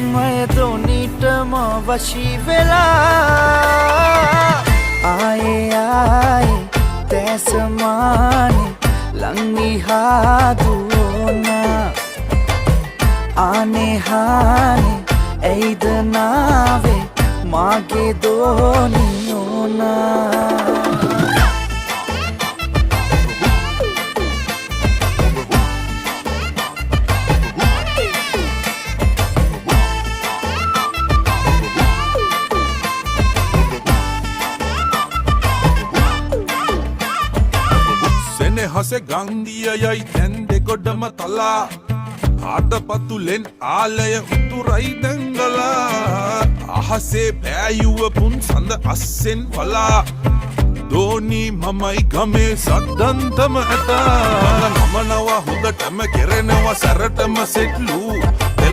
मैं दोनीटම වශී වෙලා ආයේ ආයේ තැසමානේ ලංවිහා දුවනා ආනේ හානේ ඇයිද නාවේ මාගේ දෝනියෝනා हसे गंदिया यई तेंदे गोडम तला आद पतुलेन आलय उतुरई दंगला आहसे बෑයුව පුන් සඳ අස්සෙන් වලා දෝනි මමයි ගමේ සද්දන්තම ඇත නමනවා හොඳටම කෙරෙනවා සැරටම සෙට්ලු